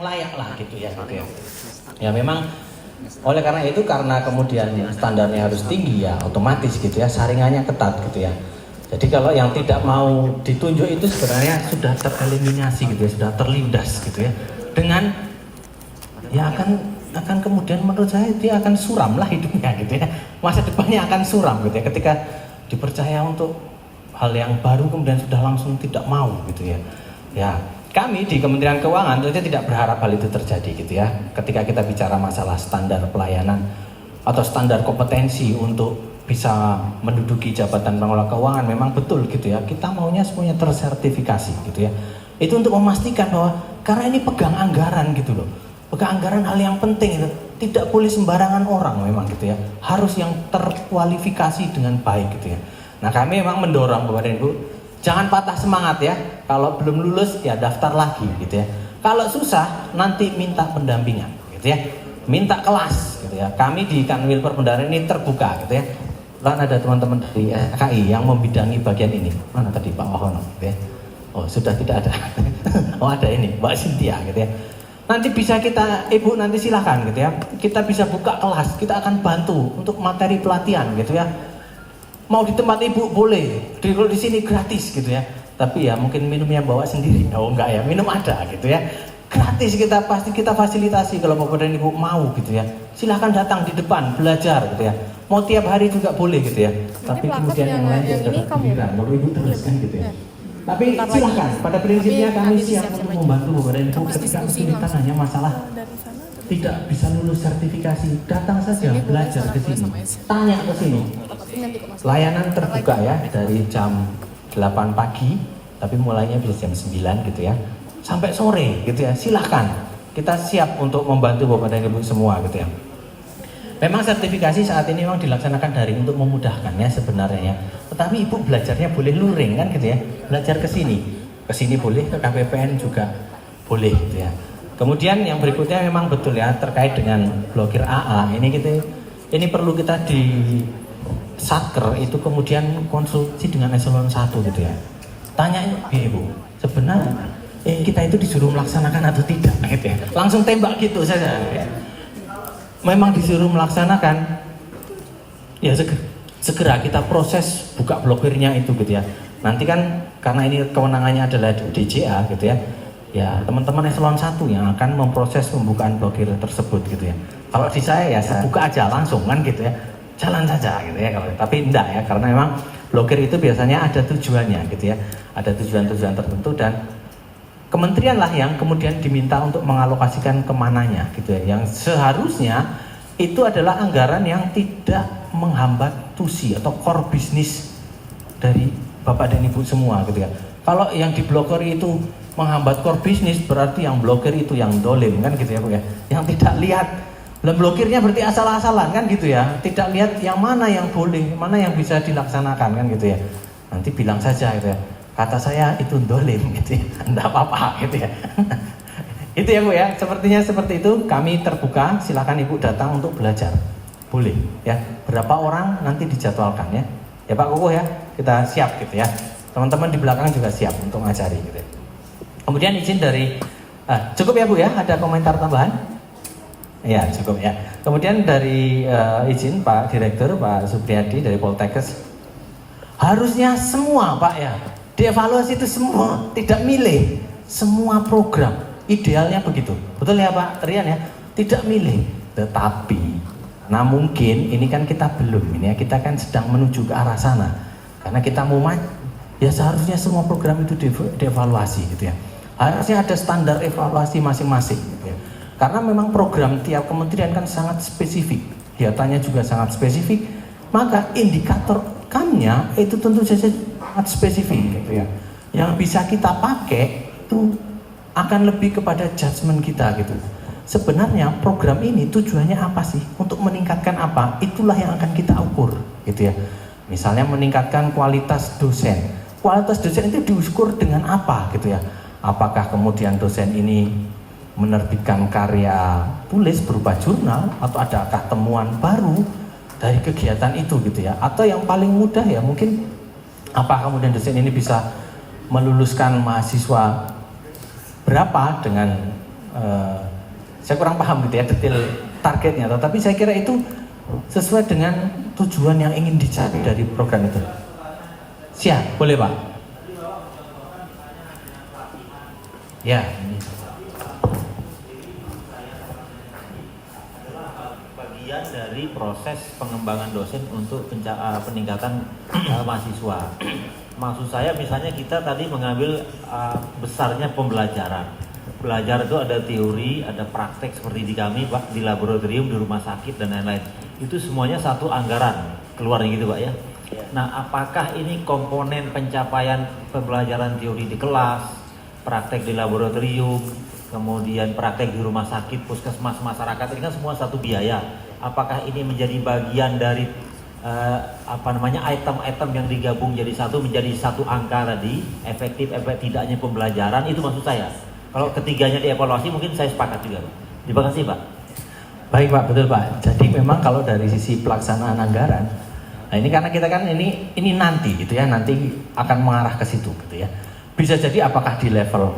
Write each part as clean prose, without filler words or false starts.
layak lah gitu ya. Ya memang oleh karena itu, karena kemudian standarnya harus tinggi ya otomatis gitu ya, saringannya ketat gitu ya. Jadi kalau yang tidak mau ditunjuk itu sebenarnya sudah tereliminasi gitu ya, sudah terlindas gitu ya. Dengan ya akan kemudian menurut saya dia akan suram lah hidupnya gitu ya. Masa depannya akan suram gitu ya ketika dipercaya untuk hal yang baru kemudian sudah langsung tidak mau gitu ya. Ya, kami di Kementerian Keuangan tentunya tidak berharap hal itu terjadi gitu ya. Ketika kita bicara masalah standar pelayanan atau standar kompetensi untuk bisa menduduki jabatan pengelola keuangan, memang betul gitu ya. Kita maunya semuanya tersertifikasi gitu ya. Itu untuk memastikan bahwa karena ini pegang anggaran gitu loh. Pegang anggaran hal yang penting itu. Tidak boleh sembarangan orang memang gitu ya. Harus yang terkualifikasi dengan baik gitu ya. Nah, kami memang mendorong kepada Ibu, jangan patah semangat ya. Kalau belum lulus ya daftar lagi gitu ya. Kalau susah nanti minta pendampingan gitu ya. Minta kelas gitu ya. Kami di Kanwil Perbendaharaan ini terbuka gitu ya. Kan ada teman-teman dari KI yang membidangi bagian ini. Mana tadi Pak Wahono gitu ya. Oh, sudah tidak ada. Oh, ada ini Mbak Cynthia gitu ya. Nanti bisa kita, Ibu nanti silahkan gitu ya. Kita bisa buka kelas, kita akan bantu untuk materi pelatihan gitu ya. Mau di tempat Ibu boleh, di sini gratis gitu ya. Tapi ya mungkin minumnya bawa sendiri. Oh enggak ya, minum ada gitu ya. Gratis kita pasti kita fasilitasi kalau Bapak dan Ibu mau gitu ya. Silahkan datang di depan belajar gitu ya. Mau tiap hari juga boleh gitu ya. Tapi kemudian yang lain yang dapat giliran, Bapak Ibu teruskan gitu ya. Tapi silahkan, pada prinsipnya kami siap untuk membantu Bapak dan Ibu ketika kesulitan hanya masalah tidak bisa lulus sertifikasi. Datang saja belajar ke sini, tanya ke sini. Layanan terbuka ya dari jam 8 pagi, tapi mulainya bisa jam 9 gitu ya. Sampai sore gitu ya, silahkan. Kita siap untuk membantu Bapak dan Ibu semua gitu ya. Memang sertifikasi saat ini memang dilaksanakan daring untuk memudahkan ya sebenarnya. Tetapi Ibu belajarnya boleh luring kan gitu ya. Belajar ke sini boleh, ke KPPN juga boleh gitu ya. Kemudian yang berikutnya memang betul ya terkait dengan blokir AA. Ini perlu kita di Satker itu kemudian konsultasi dengan eselon 1 gitu ya. Tanya Ibu, sebenarnya kita itu disuruh melaksanakan atau tidak gitu ya. Langsung tembak gitu saja ya. Memang disuruh melaksanakan, ya segera kita proses buka blokirnya itu gitu ya. Nanti kan karena ini kewenangannya adalah DJA gitu ya. Ya teman-teman eselon 1 yang akan memproses pembukaan blokir tersebut gitu ya. Kalau di saya buka aja langsung kan gitu ya. Jalan saja gitu ya. Tapi enggak ya, karena memang blokir itu biasanya ada tujuannya gitu ya. Ada tujuan-tujuan tertentu dan kementerian lah yang kemudian diminta untuk mengalokasikan kemananya gitu ya. Yang seharusnya itu adalah anggaran yang tidak menghambat tusi atau core bisnis dari Bapak dan Ibu semua gitu ya. Kalau yang diblokir itu menghambat core bisnis, berarti yang blokir itu yang dolim kan gitu ya Bu ya. Yang tidak lihat, blokirnya berarti asal-asalan kan gitu ya. Tidak lihat yang mana yang boleh, mana yang bisa dilaksanakan kan gitu ya. Nanti bilang saja gitu ya. Kata saya itu dolim gitu ya, enggak apa-apa gitu ya. Itu ya Bu ya, sepertinya seperti itu. Kami terbuka, silakan Ibu datang untuk belajar. Boleh ya, berapa orang nanti dijadwalkan ya. Ya Pak Kukuh ya, kita siap gitu ya. Teman-teman di belakang juga siap untuk ngajari gitu ya. Kemudian izin dari, cukup ya Bu ya, ada komentar tambahan? Ya cukup ya. Kemudian dari izin Pak Direktur, Pak Supriyadi dari Poltekkes. Harusnya semua Pak ya, dievaluasi itu semua, tidak milih semua program, idealnya begitu, betul ya Pak Rian ya, tidak milih. Tetapi, nah mungkin ini kan kita belum, ini ya kita kan sedang menuju ke arah sana, karena kita mau ya seharusnya semua program itu dievaluasi gitu ya, harusnya ada standar evaluasi masing-masing gitu ya. Karena memang program tiap kementerian kan sangat spesifik, datanya juga sangat spesifik, maka indikator outcome-nya itu tentu saja sangat spesifik gitu ya. Yang bisa kita pakai itu akan lebih kepada judgement kita gitu. Sebenarnya program ini tujuannya apa sih? Untuk meningkatkan apa? Itulah yang akan kita ukur gitu ya. Misalnya meningkatkan kualitas dosen. Kualitas dosen itu diukur dengan apa gitu ya? Apakah kemudian dosen ini menerbitkan karya tulis berupa jurnal, atau adakah temuan baru dari kegiatan itu gitu ya? Atau yang paling mudah ya mungkin apa kemudian dosen ini bisa meluluskan mahasiswa berapa dengan Saya kurang paham gitu ya detail targetnya, tapi saya kira itu sesuai dengan tujuan yang ingin dicapai dari program itu. Siap, boleh Pak? Ya. Bagian dari proses pengembangan dosen untuk peningkatan mahasiswa. Maksud saya misalnya kita tadi mengambil besarnya pembelajaran. Belajar itu ada teori, ada praktek seperti di kami Pak, di laboratorium, di rumah sakit dan lain-lain. Itu semuanya satu anggaran keluarnya gitu Pak ya. Nah, apakah ini komponen pencapaian pembelajaran teori di kelas, praktek di laboratorium, kemudian praktek di rumah sakit, puskesmas, masyarakat, ini kan semua satu biaya. Apakah ini menjadi bagian dari item-item yang digabung jadi satu menjadi satu angka tadi, efektif tidaknya pembelajaran, itu maksud saya. Kalau ketiganya dievaluasi mungkin saya sepakat juga Pak. Terima kasih Pak. Baik Pak, betul Pak. Jadi memang kalau dari sisi pelaksanaan anggaran, nah ini karena kita kan ini nanti gitu ya, nanti akan mengarah ke situ gitu ya. Bisa jadi apakah di level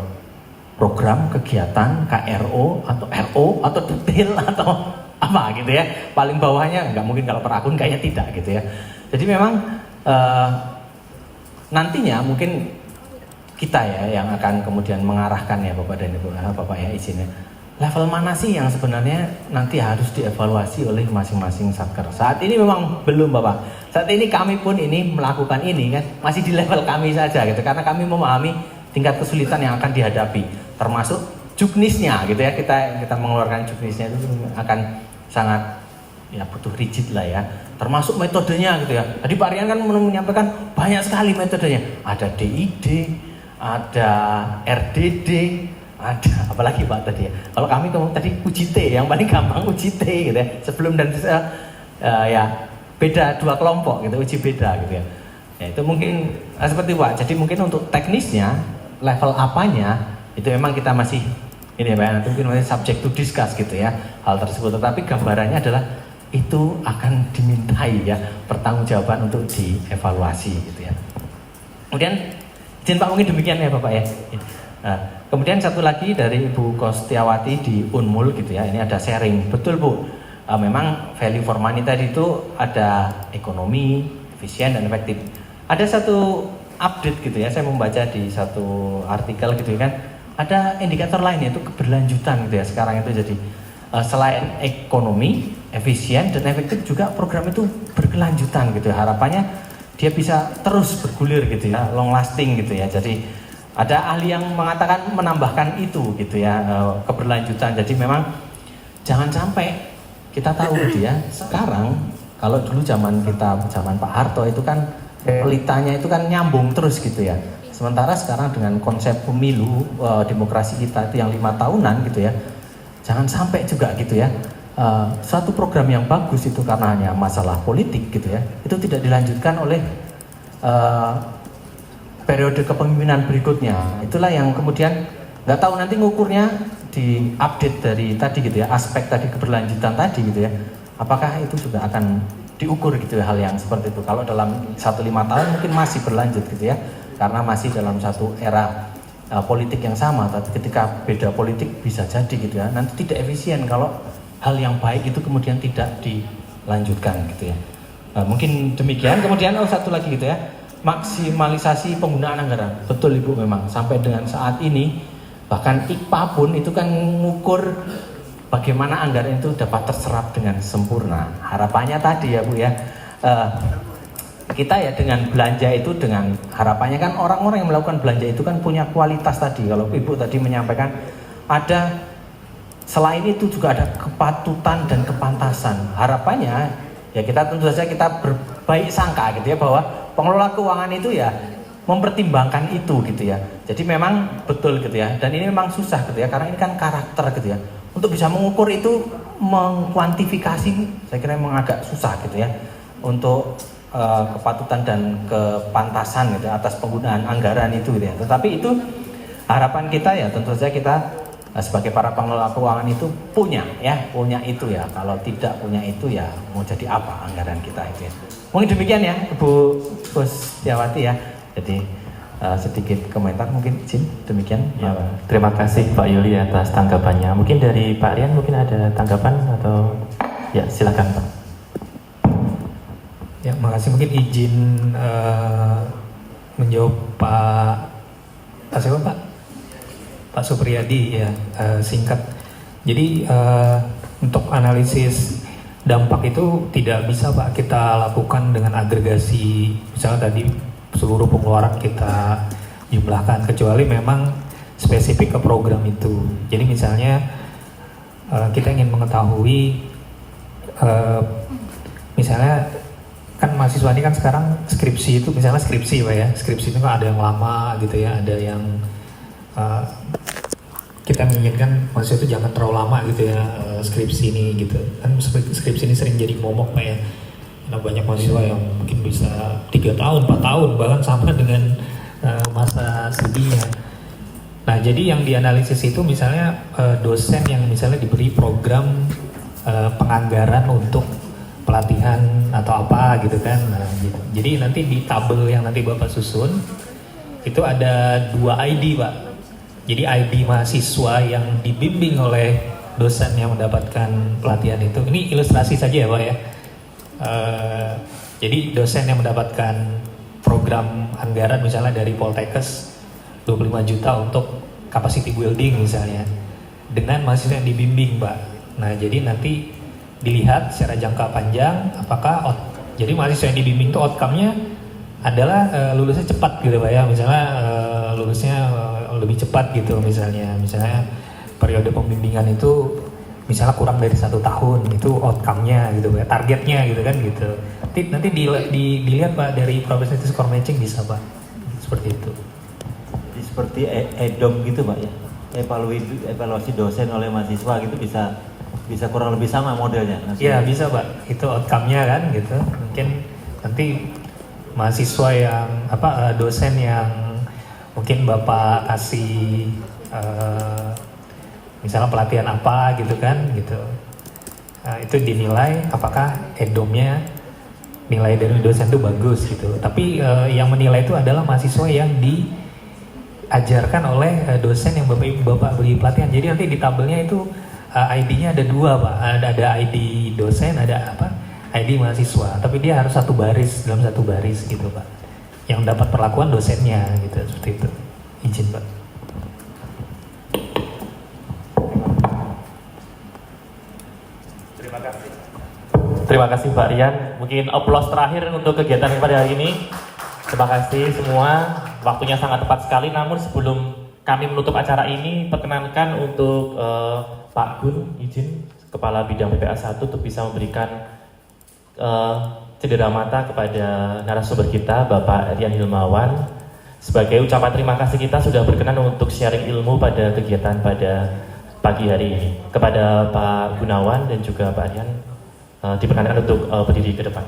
program, kegiatan, KRO atau RO atau detail atau apa gitu ya. Paling bawahnya nggak mungkin, kalau per akun kayaknya tidak gitu ya. Jadi memang nantinya mungkin kita ya yang akan kemudian mengarahkan ya Bapak dan Ibu, Bapak ya izinnya. Level mana sih yang sebenarnya nanti harus dievaluasi oleh masing-masing satker? Saat ini memang belum Bapak. Saat ini kami pun ini melakukan ini kan masih di level kami saja gitu, karena kami memahami tingkat kesulitan yang akan dihadapi, termasuk juknisnya gitu ya. Kita mengeluarkan juknisnya itu akan sangat ya butuh rigid lah ya, termasuk metodenya gitu ya. Tadi Pak Rian kan menyampaikan banyak sekali metodenya, ada DID, ada RDD, ada apalagi Pak tadi ya. Kalau kami tadi UJT, yang paling gampang UJT gitu ya. Sebelum dan ya beda dua kelompok gitu, uji beda gitu ya. Ya itu mungkin seperti Pak. Jadi mungkin untuk teknisnya, level apanya itu memang kita masih ini ya Pak, nanti mungkin masih subject to discuss gitu ya hal tersebut. Tetapi gambarannya adalah itu akan dimintai ya pertanggungjawaban untuk dievaluasi gitu ya. Kemudian izin Pak mungkin demikian ya Bapak ya. Nah, kemudian satu lagi dari Ibu Kostiawati di Unmul gitu ya, ini ada sharing. Betul Bu, memang value for money tadi itu ada ekonomi, efisien dan efektif. Ada satu update gitu ya, saya membaca di satu artikel gitu kan, ada indikator lain yaitu keberlanjutan gitu ya sekarang itu. Jadi selain ekonomi, efisien dan efektif juga program itu berkelanjutan gitu ya. Harapannya dia bisa terus bergulir gitu ya, long lasting gitu ya. Jadi ada ahli yang mengatakan menambahkan itu gitu ya, keberlanjutan. Jadi memang jangan sampai kita tahu gitu ya, sekarang kalau dulu zaman Pak Harto itu kan pelitanya itu kan nyambung terus gitu ya. Sementara sekarang dengan konsep pemilu demokrasi kita itu yang 5 tahunan gitu ya, jangan sampai juga gitu ya suatu program yang bagus itu karena hanya masalah politik gitu ya, itu tidak dilanjutkan oleh periode kepemimpinan berikutnya. Itulah yang kemudian nggak tahu nanti ngukurnya di update dari tadi gitu ya, aspek tadi keberlanjutan tadi gitu ya, apakah itu juga akan diukur gitu ya, hal yang seperti itu. Kalau dalam 1-5 tahun mungkin masih berlanjut gitu ya, karena masih dalam satu era politik yang sama. Tapi ketika beda politik bisa jadi gitu ya, nanti tidak efisien kalau hal yang baik itu kemudian tidak dilanjutkan gitu ya. Mungkin demikian. Kemudian satu lagi gitu ya, maksimalisasi penggunaan anggaran. Betul Ibu, memang sampai dengan saat ini bahkan IPA pun itu kan mengukur bagaimana anggaran itu dapat terserap dengan sempurna. Harapannya tadi ya Bu ya, kita ya dengan belanja itu, dengan harapannya kan orang-orang yang melakukan belanja itu kan punya kualitas tadi. Kalau Ibu tadi menyampaikan ada, selain itu juga ada kepatutan dan kepantasan. Harapannya ya kita tentu saja kita berbaik sangka gitu ya, bahwa pengelola keuangan itu ya mempertimbangkan itu gitu ya. Jadi memang betul gitu ya, dan ini memang susah gitu ya, karena ini kan karakter gitu ya. Untuk bisa mengukur itu, mengkuantifikasi, saya kira memang agak susah gitu ya, untuk kepatutan dan kepantasan gitu atas penggunaan anggaran itu gitu ya. Tetapi itu harapan kita ya, tentu saja kita sebagai para pengelola keuangan itu punya itu ya. Kalau tidak punya itu ya mau jadi apa anggaran kita itu ya. Mungkin demikian ya Ibu Kostiawati ya. Jadi sedikit komentar mungkin izin demikian. Ya, terima kasih Pak Yuli atas tanggapannya. Mungkin dari Pak Rian mungkin ada tanggapan atau ya silakan Pak. Ya, makasih. Mungkin izin menjawab siapa Pak? Pak Supriyadi ya, singkat. Jadi untuk analisis dampak itu tidak bisa Pak kita lakukan dengan agregasi, misalnya tadi seluruh pengeluaran kita jumlahkan, kecuali memang spesifik ke program itu. Jadi misalnya kita ingin mengetahui misalnya kan mahasiswa ini kan sekarang skripsi itu, misalnya skripsi Pak ya, skripsi itu kan ada yang lama gitu ya, ada yang kita menginginkan mahasiswa itu jangan terlalu lama gitu ya skripsi ini gitu kan. Skripsi ini sering jadi momok Pak ya, karena banyak mahasiswa yang mungkin bisa 3 tahun, 4 tahun bahkan sama dengan masa studinya. Nah jadi yang dianalisis itu misalnya dosen yang misalnya diberi program penganggaran untuk pelatihan atau apa gitu kan. Nah, gitu. Jadi nanti di tabel yang nanti Bapak susun itu ada 2 ID Pak. Jadi ID mahasiswa yang dibimbing oleh dosen yang mendapatkan pelatihan itu. Ini ilustrasi saja ya Pak ya. Jadi dosen yang mendapatkan program anggaran misalnya dari Poltekkes 25 juta untuk capacity building misalnya, dengan mahasiswa yang dibimbing Pak. Nah jadi nanti dilihat secara jangka panjang apakah jadi mahasiswa yang dibimbing itu outcome-nya adalah lulusnya cepat gitu Pak ya, misalnya lulusnya lebih cepat gitu misalnya periode pembimbingan itu misalnya kurang dari 1 tahun, itu outcome-nya gitu ya, targetnya gitu kan gitu. Nanti dilihat Pak dari probability score matching bisa Pak, seperti itu. Jadi seperti EDOM gitu Pak ya, evaluasi dosen oleh mahasiswa gitu bisa kurang lebih sama modelnya. Iya bisa Pak, itu outcome-nya kan gitu. Mungkin nanti mahasiswa yang dosen yang mungkin Bapak kasih misalnya pelatihan apa gitu kan gitu, itu dinilai apakah EDOM-nya nilai dari dosen itu bagus gitu. Tapi yang menilai itu adalah mahasiswa yang diajarkan oleh dosen yang Bapak beri pelatihan. Jadi nanti di tabelnya itu ID-nya ada 2 Pak, ada ID dosen, ada ID mahasiswa, tapi dia harus dalam satu baris gitu Pak, yang dapat perlakuan dosennya gitu, seperti itu. Izin Pak. Terima kasih Pak Rian. Mungkin aplaus terakhir untuk kegiatan pada hari ini. Terima kasih semua. Waktunya sangat tepat sekali. Namun sebelum kami menutup acara ini, perkenankan untuk Pak Gun izin Kepala Bidang PPA 1 untuk bisa memberikan cendera mata kepada narasumber kita Bapak Rian Hilmawan. Sebagai ucapan terima kasih kita sudah berkenan untuk sharing ilmu pada kegiatan pada pagi hari ini. Kepada Pak Gunawan dan juga Pak Rian diperkenankan untuk berdiri ke depan.